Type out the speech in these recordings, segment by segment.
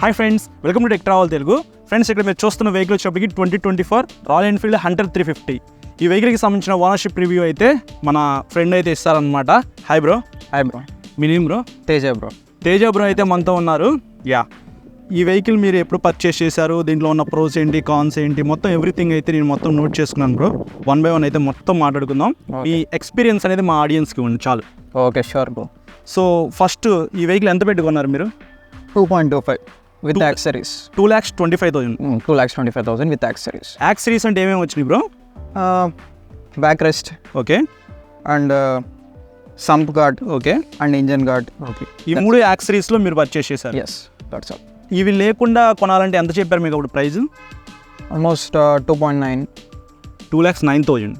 Hi friends, welcome to tech travel Telugu. Friends, ఇక్కడ మీరు చూస్తున్న వెహికల్ వచ్చేప్పటికి 2024 రాయల్ ఎన్ఫీల్డ్ హంటర్ 350. ఈ వెహికల్కి సంబంధించిన ఓనర్షిప్ రివ్యూ అయితే మన ఫ్రెండ్ అయితే ఇస్తారనమాట. Hi bro. Hi bro. మీ నేమ్ బ్రో? తేజ బ్రో అయితే మనతో ఉన్నారు. ఈ వెహికల్ మీరు ఎప్పుడు పర్చేస్ చేశారు, దీంట్లో ఉన్న ప్రోస్ ఏంటి, కాన్స్ ఏంటి, మొత్తం ఎవ్రీథింగ్ అయితే నేను మొత్తం నోట్ చేసుకున్నాను బ్రో. 1 by 1 అయితే మొత్తం మాట్లాడుకుందాం. ఈ ఎక్స్పీరియన్స్ అనేది మా ఆడియన్స్కి ఉంది చాలు. Okay, sure bro. So first ఈ వెహికల్ ఎంత పెట్టుకున్నారు మీరు? 2.25 with accessories. 2,25,000. 2,25,000 with accessories. Accessories అంటే ఏమేమి వచ్చినాయి bro? Back rest, okay, and sump guard, okay, and engine guard. Okay. ఈ 3 యాక్సరీస్లో మీరు పర్చేస్ చేశారు. Yes, that's all. ఇవి లేకుండా కొనాలంటే ఎంత చెప్పారు మీకు అప్పుడు price? Almost 2.9 2,09,000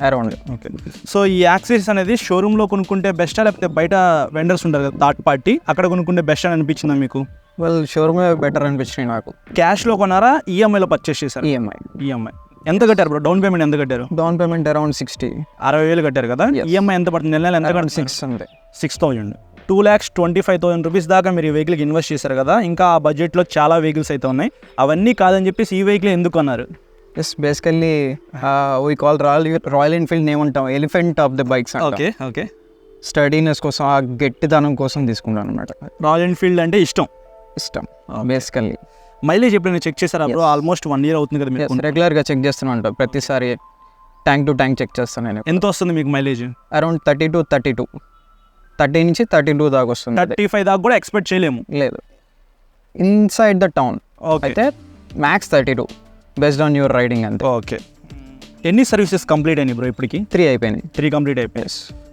around. Okay. So ఈ యాక్సరీస్ అనేది షోరూంలో కొనుక్కుంటే బెస్టా, లేకపోతే బయట వెండర్స్ ఉంటారు కదా థర్డ్ పార్టీ, అక్కడ కొనుక్కుంటే బెస్ట్ అని అనిపించిందా మీకు? వెల్, షోరూమే బెటర్ అనిపించింది నాకు. క్యాష్లో కొనారా, ఈఎంఐలో పర్చేస్ చేశారు? ఈఎంఐ. ఎంత కట్టారు బ్రో? డౌన్ పేమెంట్ ఎంత కట్టారు? డౌన్ పేమెంట్ అరౌండ్ 60,000 కట్టారు కదా. ఈఎంఐ ఎంత పడుతుంది? నెల ఎంత కట్టారు? 6,000. 2,25,000 రూపీస్ దాకా మీరు ఈ వెహికల్కి ఇన్వెస్ట్ చేశారు కదా. ఇంకా ఆ బడ్జెట్లో చాలా వెహికల్స్ అయితే ఉన్నాయి. అవన్నీ కాదని చెప్పేసి ఈ వెహికల్ ఎందుకు కొన్నారు? Yes, basically we call Royal Enfield name ఉంటాం elephant of the bikes. Okay. Steadiness కోసం, ఆ గట్టిదనం కోసం తీసుకున్నాను అనమాట. రాయల్ ఎన్ఫీల్డ్ అంటే ఇష్టం బేసికల్లీ. మైలేజ్ ఎప్పుడైనా చెక్ చేశారా బ్రో? ఆల్మోస్ట్ 1 year అవుతుంది కదా మీరు. రెగ్యులర్గా చెక్ చేస్తూనే ఉంటాను, ప్రతిసారి ట్యాంక్ టు ట్యాంక్ చెక్ చేస్తాను నేను. ఎంత వస్తుంది మీకు మైలేజ్? అరౌండ్ 30 నుంచి 32 దాకా వస్తుంది. 35 దాకా కూడా ఎక్స్పెక్ట్ చేయలేము. లేదు, ఇన్సైడ్ ద టౌన్ అయితే max 32 based on your riding అంతే. ఓకే. ఎన్ని సర్వీసెస్ కంప్లీట్ అయినాయి బ్రో ఇప్పటికి? 3 అయిపోయినాయి. 3 కంప్లీట్ అయిపోయాయి.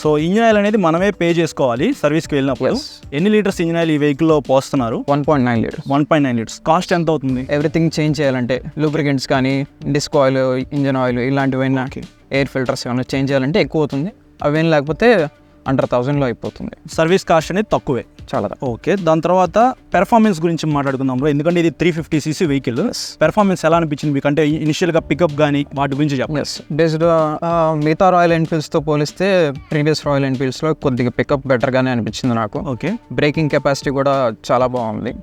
సో ఇంజిన్ ఆయిల్ అనేది మనమే పే చేసుకోవాలి సర్వీస్కి వెళ్ళినప్పుడు. ఎన్ని లీటర్స్ ఇంజిన్ ఆయిల్ ఈ వెహికల్లో పోస్తున్నారు? 1.9 లీటర్స్. 1.9 లీటర్స్. కాస్ట్ ఎంత అవుతుంది? ఎవ్రీథింగ్ చేంజ్ చేయాలంటే, లూబ్రికెంట్స్ కానీ, డిస్క్ ఆయిల్, ఇంజిన్ ఆయిల్ ఇలాంటివైనా, ఎయిర్ ఫిల్టర్స్ ఏమైనా చేంజ్ చేయాలంటే ఎక్కువ అవుతుంది. అవేం లేకపోతే అండర్ 1,000లో అయిపోతుంది. సర్వీస్ కాస్ట్ అనేది తక్కువే, చాలా. ఓకే. దాని తర్వాత పెర్ఫార్మెన్స్ గురించి మాట్లాడుకుందాం బ్రో. ఎందుకంటే ఇది 350cc వెహికల్. పెర్ఫార్మెన్స్ ఎలా అనిపించింది మీకు? అంటే ఇనిషియల్గా పికప్ కానీ వాటి గురించి చెప్పండి. బేస్డ్ మిగతా రాయల్ ఎన్ఫీల్డ్స్తో పోలిస్తే ప్రీవియస్ రాయల్ ఎన్ఫీల్డ్స్లో కొద్దిగా పికప్ బెటర్గానే అనిపించింది నాకు. ఓకే. బ్రేకింగ్ కెపాసిటీ కూడా చాలా బాగుంది.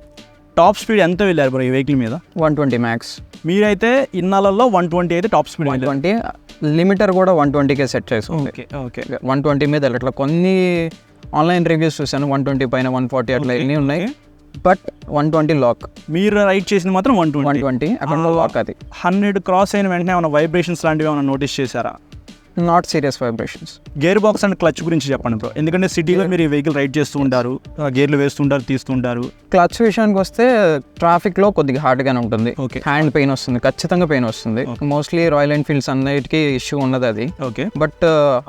టాప్ స్పీడ్ ఎంత వెళ్ళారు బ్రో ఈ వెహికల్ మీద? 120 మ్యాక్స్. మీరైతే ఇన్నాళ్ళల్లో 120 అయితే టాప్ స్పీడ్. 120 లిమిటర్ కూడా 120కే సెట్ చేసి. ఓకే. 120 మీద వెళ్ళట్లా. కొన్ని ఆన్లైన్ రివ్యూస్ చూసాను 120 పైన 140 అట్లా ఎన్ని ఉన్నాయి, బట్ 120 లాక్. మీరు రైడ్ చేసింది మాత్రం 120 అక్కడ లాక్. అది 100 క్రాస్ అయిన వెంటనే ఏమైనా వైబ్రేషన్స్ లాంటివి ఏమైనా నోటీస్ చేశారా? Not serious vibrations. Gear box and clutch గురించి చెప్పండి బ్రో. ఎందుకంటే సిటీలో మీరు ఈ వెహికల్ రైడ్ చేస్తూ ఉంటారు, గేర్లు వేస్తుంటారు, తీస్తుంటారు. క్లచ్ విషయానికి వస్తే ట్రాఫిక్లో కొద్దిగా హార్డ్గానే ఉంటుంది. హ్యాండ్ పెయిన్ వస్తుంది, ఖచ్చితంగా పెయిన్ వస్తుంది. మోస్ట్లీ రాయల్ ఎన్ఫీల్డ్స్ అన్నిటికీ ఇష్యూ ఉన్నది అది. ఓకే. బట్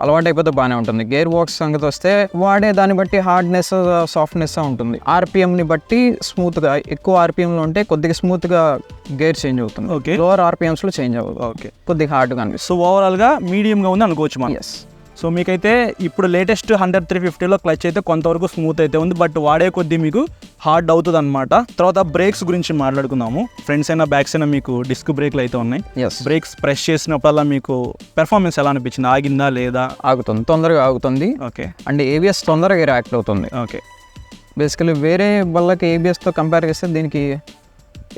అలవాటు అయిపోతే బాగానే ఉంటుంది. గేర్ బాక్స్ సంగతి వస్తే వాడే దాన్ని బట్టి హార్డ్నెస్, సాఫ్ట్నెస్ ఉంటుంది. ఆర్పిఎంని బట్టి స్మూత్గా, ఎక్కువ ఆర్పిఎంలో ఉంటే కొద్దిగా స్మూత్గా గేర్ చేంజ్ అవుతుంది. ఓకే. లోవర్ ఆర్పిఎంస్లో చేంజ్ అవ్వదు. ఓకే. కొద్దిగా హార్డ్గా అనిపిస్తుంది. సో ఓవరాల్గా మీడియంగా ఉంది అనుకోవచ్చు మనం. ఎస్. సో మీకైతే ఇప్పుడు లేటెస్ట్ 100 350లో క్లచ్ అయితే కొంతవరకు స్మూత్ అయితే ఉంది, బట్ వాడే కొద్దీ మీకు హార్డ్ అవుతుంది అనమాట. తర్వాత బ్రేక్స్ గురించి మాట్లాడుకుందాము. ఫ్రంట్స్ అయినా బ్యాక్స్ అయినా మీకు డిస్క్ బ్రేక్లు అయితే ఉన్నాయి. బ్రేక్స్ ప్రెస్ చేసినప్పుడల్లా మీకు పెర్ఫార్మెన్స్ ఎలా అనిపించింది? ఆగిందా లేదా? ఆగుతుంది, తొందరగా ఆగుతుంది. ఓకే. అండ్ ఏబిఎస్ తొందరగా రియాక్ట్ అవుతుంది. ఓకే. బేసికలీ వేరే బళ్ళకి ఏబిఎస్తో కంపేర్ చేస్తే దీనికి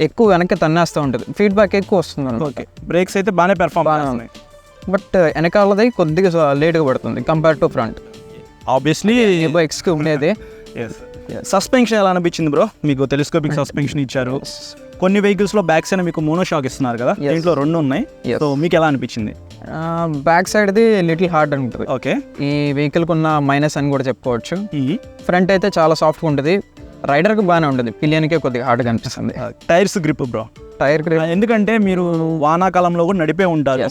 ఎక్కువ వెనక్కి తన్నేస్తూ ఉంటుంది, ఫీడ్బ్యాక్ ఎక్కువ వస్తుంది. ఓకే. బ్రేక్స్ అయితే బాగానే పెర్ఫార్మ్ అవుతున్నాయి, బట్ వెనకాలది కొద్దిగా లేట్గా పడుతుంది కంపేర్ టు ఫ్రంట్. ఆబ్వియస్లీ బైక్స్కి ఉండేది. సస్పెన్షన్ ఎలా అనిపించింది బ్రో? మీకు టెలిస్కోపిక్ సస్పెన్షన్ ఇచ్చారు. కొన్ని వెహికల్స్లో బ్యాక్స్ అయినా మీకు మోనో షాక్ ఇస్తున్నారు కదా, దీంట్లో 2 ఉన్నాయి. సో మీకు ఎలా అనిపించింది? బ్యాక్ సైడ్ది లిటిల్ హార్డ్ ఉంటుంది. ఓకే. ఈ వెహికల్కి ఉన్న మైనస్ అని కూడా చెప్పుకోవచ్చు. ఫ్రంట్ అయితే చాలా సాఫ్ట్గా ఉంటుంది, రైడర్కి బాగానే ఉంటుంది, పిలియన్కే కొద్దిగా హార్డ్గా అనిపిస్తుంది. Tyres grip bro? Tyre grip ఎందుకంటే మీరు వానాకాలంలో కూడా నడిపే ఉంటారు,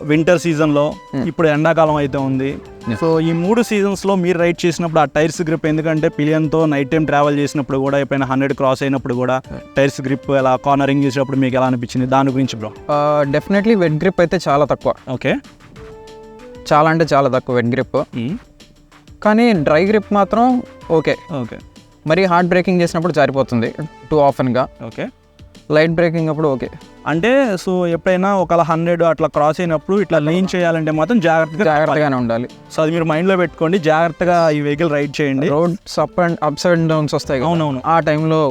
వింటర్ సీజన్లో, ఇప్పుడు ఎండాకాలం అయితే ఉంది. సో ఈ 3 సీజన్స్లో మీరు రైడ్ చేసినప్పుడు ఆ టైర్స్ గ్రిప్, ఎందుకంటే పిలియన్తో నైట్ టైం ట్రావెల్ చేసినప్పుడు కూడా, ఎప్పుడైనా 100 క్రాస్ అయినప్పుడు కూడా టైర్స్ గ్రిప్ ఎలా కార్నరింగ్ చేసినప్పుడు మీకు ఎలా అనిపించింది? దాని గురించి బ్రో. డెఫినెట్లీ వెట్ గ్రిప్ అయితే చాలా తక్కువ. ఓకే. చాలా అంటే చాలా తక్కువ వెట్ గ్రిప్. కానీ డ్రై గ్రిప్ మాత్రం ఓకే. మరి హార్డ్ బ్రేకింగ్ చేసినప్పుడు జారిపోతుంది టూ ఆఫెన్గా. ఓకే. లైట్ బ్రేకింగ్ అప్పుడు ఓకే. అంటే సో ఎప్పుడైనా ఒకవేళ 100 అట్లా క్రాస్ అయినప్పుడు ఇట్లా లైన్ చేయాలంటే మాత్రం జాగ్రత్తగానే ఉండాలి. సో అది మీరు మైండ్లో పెట్టుకోండి, జాగ్రత్తగా ఈ వెహికల్ రైడ్ చేయండి. రోడ్స్ అప్స్ అండ్ డౌన్స్ వస్తాయి. అవునవును. ఆ టైంలో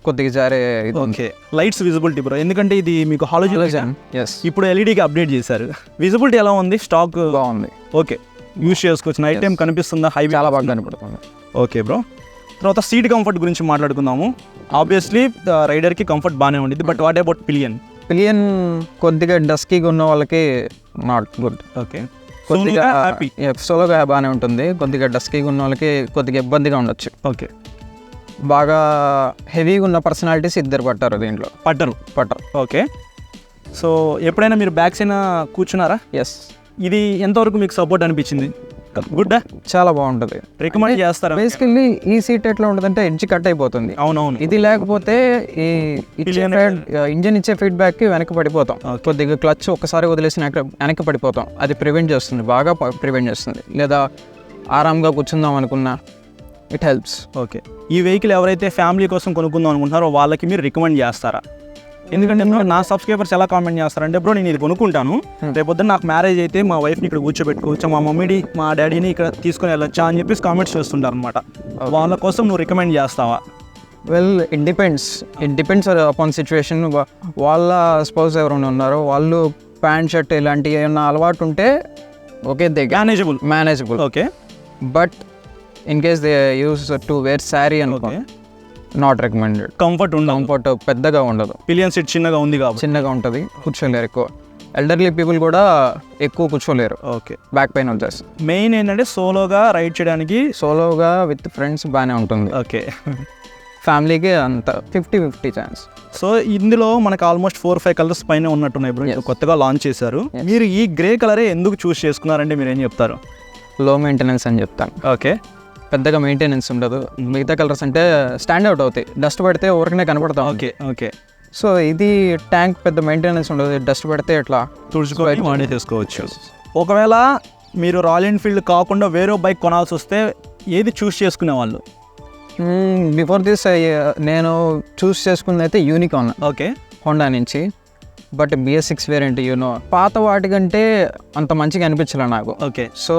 కొద్దిగా జారే ఓకే లైట్స్ విజిబిలిటీ బ్రో, ఎందుకంటే ఇది మీకు హాలోజన్ ఎస్ ఇప్పుడు ఎల్ఈడికి అప్డేట్ చేశారు. విజిబిలిటీ ఎలా ఉంది? స్టాక్ బాగుంది, ఓకే యూస్ చేసుకోవచ్చు. నైట్ టైం కనిపిస్తుందా? హైవే చాలా బాగా కనపడుతుంది. Okay bro. తర్వాత సీట్ కంఫర్ట్ గురించి మాట్లాడుకుందాము. ఆబ్వియస్లీ రైడర్కి కంఫర్ట్ బాగానే ఉండిద్ది, బట్ వాట్ అబౌట్ పిలియన్ కొద్దిగా డస్కీగా ఉన్న వాళ్ళకి నాట్ గుడ్. ఓకే కొద్దిగా హ్యాపీ సోలోగా బాగానే ఉంటుంది, కొద్దిగా డస్కీగా ఉన్న వాళ్ళకి కొద్దిగా ఇబ్బందిగా ఉండొచ్చు. ఓకే బాగా హెవీగా ఉన్న పర్సనాలిటీస్ ఇద్దరు పట్టారు దీంట్లో, పట్టరు. ఓకే సో ఎప్పుడైనా మీరు బ్యాక్ సైడ్ కూర్చున్నారా? ఎస్. ఇది ఎంతవరకు మీకు సపోర్ట్ అనిపించింది? గుడ్డా? చాలా బాగుంటుంది, రికమెండ్ చేస్తారా? బేసికల్లీ ఈ సీట్ ఎట్లా ఉంటుందంటే ఎడ్జ్ కట్ అయిపోతుంది. అవునవును. ఇది లేకపోతే ఈ ఇంజన్ ఇచ్చే ఫీడ్బ్యాక్ కి వెనక్కి పడిపోతాం, కొద్దిగా క్లచ్ ఒక్కసారి వదిలేసి వెనక్కి పడిపోతాం. అది ప్రివెంట్ చేస్తుంది, బాగా ప్రివెంట్ చేస్తుంది. లేదా ఆరాంగా కూర్చుందాం అనుకున్నా ఇట్ హెల్ప్స్. ఓకే ఈ వెహికల్ ఎవరైతే ఫ్యామిలీ కోసం కొనుక్కుందాం అనుకుంటున్నారో వాళ్ళకి మీరు రికమెండ్ చేస్తారా? ఎందుకంటే నా సబ్స్క్రైబర్స్ ఎలా కామెంట్ చేస్తారంటే బ్రో నేను ఇది కొనుక్కుంటాను, రేపొద్దున నాకు మ్యారేజ్ అయితే మా వైఫ్ని ఇక్కడ కూర్చోబెట్టుకోవచ్చు, మా మమ్మీని మా డాడీని ఇక్కడ తీసుకొని వెళ్ళొచ్చా అని చెప్పేసి కామెంట్స్ చేస్తుంటారు అనమాట. వాళ్ళ కోసం నువ్వు రికమెండ్ చేస్తావా? Well it depends upon situation. వాళ్ళ స్పౌస్ ఎవరైనా ఉన్నారో వాళ్ళు ప్యాంట్ షర్ట్ ఇలాంటివి ఏమన్నా అలవాటు ఉంటే okay they manageable. Okay but in case they use to wear sari అనుకో నాట్ రికమెండెడ్. కంఫర్ట్ పెద్దగా ఉండదు, పిలియన్ సీట్ చిన్నగా ఉంది కాబట్టి చిన్నగా ఉంటుంది, కూర్చోలేరు ఎక్కువ. ఎల్డర్లీ పీపుల్ కూడా ఎక్కువ కూర్చోలేరు, ఓకే బ్యాక్ పెయిన్ వచ్చేస్తుంది. మెయిన్ ఏంటంటే సోలోగా రైడ్ చేయడానికి, సోలోగా విత్ ఫ్రెండ్స్ బాగానే ఉంటుంది. ఓకే ఫ్యామిలీకి అంత 50-50 ఛాన్స్. సో ఇందులో మనకు ఆల్మోస్ట్ 4-5 కలర్స్ పైన ఉన్నట్టున్నాయి బ్రో, కొత్తగా లాంచ్ చేశారు. మీరు ఈ గ్రే కలరే ఎందుకు చూస్ చేసుకున్నారంటే మీరు ఏం చెప్తారు? లో మెయింటెనెన్స్ అని చెప్తాను. ఓకే పెద్దగా మెయింటెనెన్స్ ఉండదు. మిగతా కలర్స్ అంటే స్టాండ్ అవుట్ అవుతాయి, డస్ట్ పడితే ఊరికనే కనపడతాం. ఓకే సో ఇది ట్యాంక్ పెద్ద మెయింటెనెన్స్ ఉండదు, డస్ట్ పడితే ఎట్లా తుడుచుకొని వాడే చేసుకోవచ్చు. ఒకవేళ మీరు రాయల్ ఎన్ఫీల్డ్ కాకుండా వేరే బైక్ కొనాల్సి వస్తే ఏది చూస్ చేసుకునే వాళ్ళు? బిఫోర్ దిస్ నేను చూస్ చేసుకున్నది అయితే యూనికార్న్, ఓకే హోండా నుంచి. బట్ BS6 వేరియంట్ పాత వాటికంటే అంత మంచిగా అనిపించలే నాకు. ఓకే సో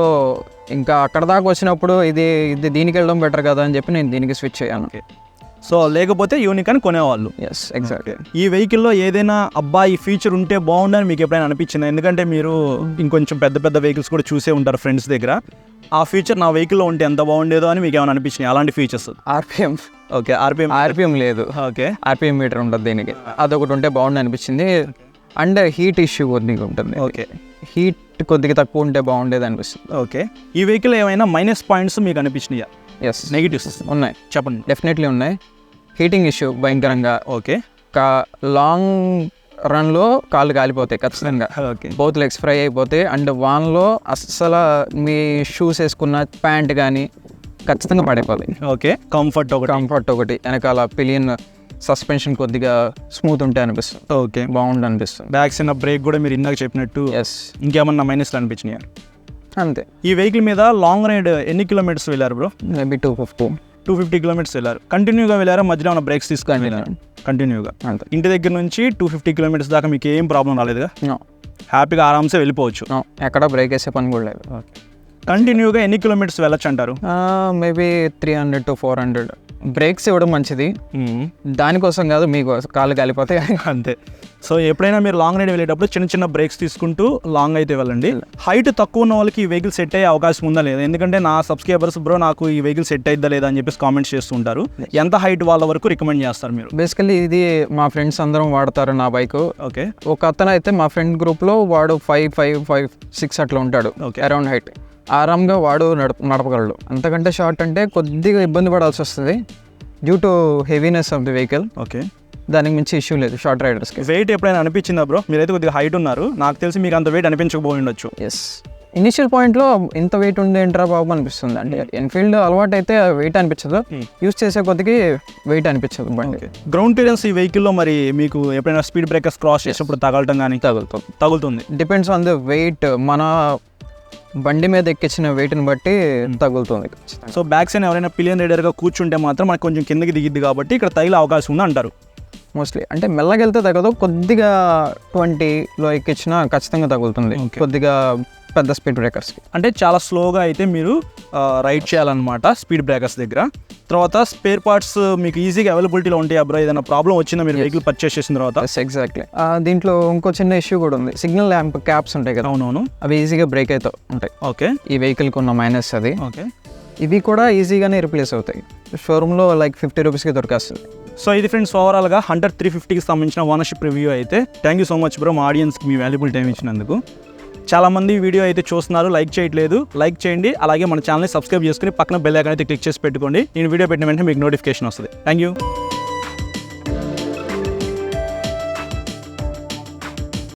ఇంకా అక్కడ దాకా వచ్చినప్పుడు ఇది దీనికి వెళ్ళడం బెటర్ కదా అని చెప్పి నేను దీనికి స్విచ్ అయ్యాను. సో లేకపోతే యూనికార్న్ కొనేవాళ్ళు. Yes exactly. ఈ వెహికల్లో ఏదైనా అబ్బా ఈ ఫీచర్ ఉంటే బాగుండని మీకు ఎప్పుడైనా అనిపించింది? ఎందుకంటే మీరు ఇంకొంచెం పెద్ద వెహికల్స్ కూడా చూసే ఉంటారు ఫ్రెండ్స్ దగ్గర, ఆ ఫీచర్ నా వెహికల్లో ఉంటే ఎంత బాగుండేదో అని మీకు ఏమైనా అనిపించినాయి అలాంటి ఫీచర్స్? ఆర్పిఎం. ఓకే ఆర్పిఎం లేదు. ఓకే ఆర్పిఎం మీటర్ ఉంటుంది దీనికి, అదొకటి ఉంటే బాగుండి అనిపించింది. అండ్ హీట్ ఇష్యూ కొద్దిగా ఉంటుంది. ఓకే హీట్ కొద్దిగా తక్కువ ఉంటే బాగుండేది అనిపిస్తుంది. ఓకే ఈ వెహికల్ ఏమైనా మైనస్ పాయింట్స్ మీకు అనిపించినాయా? ఎస్ నెగిటివ్స్ ఉన్నాయి, చెప్పండి. డెఫినెట్లీ ఉన్నాయి. హీటింగ్ ఇష్యూ భయంకరంగా. ఓకే లాంగ్ రన్లో కాళ్ళు కాలిపోతాయి ఖచ్చితంగా, బౌత్ లెగ్స్ ఫ్రై అయిపోతాయి. అండ్ వాన్లో అస్సలు మీ షూస్ వేసుకున్న ప్యాంట్ కానీ ఖచ్చితంగా పడిపోతాయి. ఓకే కంఫర్ట్ ఒకటి వెనకాల పిలియన్ సస్పెన్షన్ కొద్దిగా స్మూత్ ఉంటే అనిపిస్తుంది. ఓకే బాగుంది అనిపిస్తుంది. బ్యాక్ సైడ్ బ్రేక్ కూడా మీరు ఇందాక చెప్పినట్టు. ఎస్. ఇంకేమన్నా మైనస్లు అనిపించినాయా? అంతే. ఈ వెహికల్ మీద లాంగ్ రైడ్ ఎన్ని కిలోమీటర్స్ వెళ్ళారు బ్రో? మేబీ 250 కిలోమీటర్స్ వెళ్ళారు. కంటిన్యూగా వెళ్ళారా? మధ్యలో ఉన్న బ్రేక్స్ తీసుకొని కంటిన్యూగా? ఇంటి దగ్గర నుంచి 250 కిలోమీటర్స్ దాకా మీకు ఏం ప్రాబ్లం రాలేదుగా? హ్యాపీగా ఆరామ్సే వెళ్ళిపోవచ్చు, ఎక్కడ బ్రేక్ వేసే పని కూడా లేదు. కంటిన్యూగా ఎన్ని కిలోమీటర్స్ వెళ్ళొచ్చు అంటారు? Maybe 300 to 400. బ్రేక్స్ ఇవ్వడం మంచిది, దానికోసం కాదు, మీకు కాళ్ళు కాలిపోతాయి అంతే. సో ఎప్పుడైనా మీరు లాంగ్ రైడ్ వెళ్ళేటప్పుడు చిన్న బ్రేక్స్ తీసుకుంటూ లాంగ్ అయితే వెళ్ళండి. హైట్ తక్కువ ఉన్న వాళ్ళకి ఈ వెహికల్ సెట్ అయ్యే అవకాశం ఉందా లేదా? ఎందుకంటే నా సబ్స్క్రైబర్స్ బ్రో నాకు ఈ వెహికల్ సెట్ అయిద్దా లేదా అని చెప్పేసి కామెంట్స్ చేస్తుంటారు. ఎంత హైట్ వాళ్ళ వరకు రికమెండ్ చేస్తారు మీరు? బేసికల్లీ ఇది మా ఫ్రెండ్స్ అందరం వాడతారు నా బైక్. ఓకే ఒక అతను అయితే మా ఫ్రెండ్ గ్రూప్లో వాడు 5'6" అట్లా ఉంటాడు అరౌండ్ హైట్. ఆరామ్గా వాడు నడపగలడు. అంతకంటే షార్ట్ అంటే కొద్దిగా ఇబ్బంది పడాల్సి వస్తుంది due to heaviness of the vehicle. Okay దానికి మించి ఇష్యూ లేదు షార్ట్ రైడర్స్కి. వెయిట్ ఎప్పుడైనా అనిపించిందా బ్రో? మీరైతే కొద్దిగా హైట్ ఉన్నారు, నాకు తెలిసి మీకు అంత వెయిట్ అనిపించకపోయి ఉండొచ్చు. ఎస్, ఇనిషియల్ పాయింట్లో ఇంత వెయిట్ ఉంది ఏంట్రా బాబు అనిపిస్తుంది. అంటే ఎన్ఫీల్డ్ అలవాటు అయితే వెయిట్ అనిపించదు, యూస్ చేసే కొద్దికి వెయిట్ అనిపించదు బండి. గ్రౌండ్ క్లియరెన్స్ ఈ వెహికల్లో మరి మీకు ఎప్పుడైనా స్పీడ్ బ్రేకర్స్ క్రాస్ చేసినప్పుడు తగలటం కానీ? తగులుతుంది. డిపెండ్స్ ఆన్ ద వెయిట్, మన బండి మీద ఎక్కించిన వెయిట్ని బట్టి తగులుతుంది. సో బ్యాక్ సైడ్ ఎవరైనా పిలియన్ రైడర్గా కూర్చుంటే మాత్రం మనకు కొంచెం కిందకి దిగిద్ది కాబట్టి ఇక్కడ తగిలే అవకాశం ఉంది అంటారు మోస్ట్లీ. అంటే మెల్లగెళ్తే తగ్గదు, కొద్దిగా 20లో ఎక్కించినా ఖచ్చితంగా తగులుతుంది. కొద్దిగా పెద్ద స్పీడ్ బ్రేకర్స్కి. అంటే చాలా స్లోగా అయితే మీరు రైడ్ చేయాలన్నమాట స్పీడ్ బ్రేకర్స్ దగ్గర. తర్వాత స్పేర్ పార్ట్స్ మీకు ఈజీగా అవైలబిలిటీలో ఉంటాయి బ్రో, ఏదైనా ప్రాబ్లం వచ్చినా మీరు వెహికల్ పర్చేస్ చేసిన తర్వాత? ఎగ్జాక్ట్లీ. దీంట్లో ఇంకో చిన్న ఇష్యూ కూడా ఉంది, సిగ్నల్ ల్యాంప్ క్యాప్స్ ఉంటాయి కదా. అవునవును. అవి ఈజీగా బ్రేక్ అవుతూ ఉంటాయి. ఓకే. ఈ వెహికల్కి ఉన్న మైనస్ అది. ఓకే. ఇవి కూడా ఈజీగానే రిప్లేస్ అవుతాయి, షోరూంలో లైక్ 50 రూపీస్కి దొరికేస్తుంది. సో ఇది ఫ్రెండ్స్ ఓవరాల్గా హంటర్ 350కి సంబంధించిన ఓనర్షిప్ రివ్యూ అయితే. Thank you so much bro మా ఆడియన్స్కి మీ వాల్యుబుల్ టైం ఇచ్చినందుకు. చాలామంది వీడియో అయితే చూస్తున్నారు, లైక్ చేయట్లేదు, లైక్ చేయండి. అలాగే మన ఛానల్ని సబ్స్క్రైబ్ చేసుకుని పక్కన బెల్ ఐకాన్ అయితే క్లిక్ చేసి పెట్టుకోండి. నేను వీడియో పెట్టిన వెంటనే మీకు నోటిఫికేషన్ వస్తుంది. Thank you.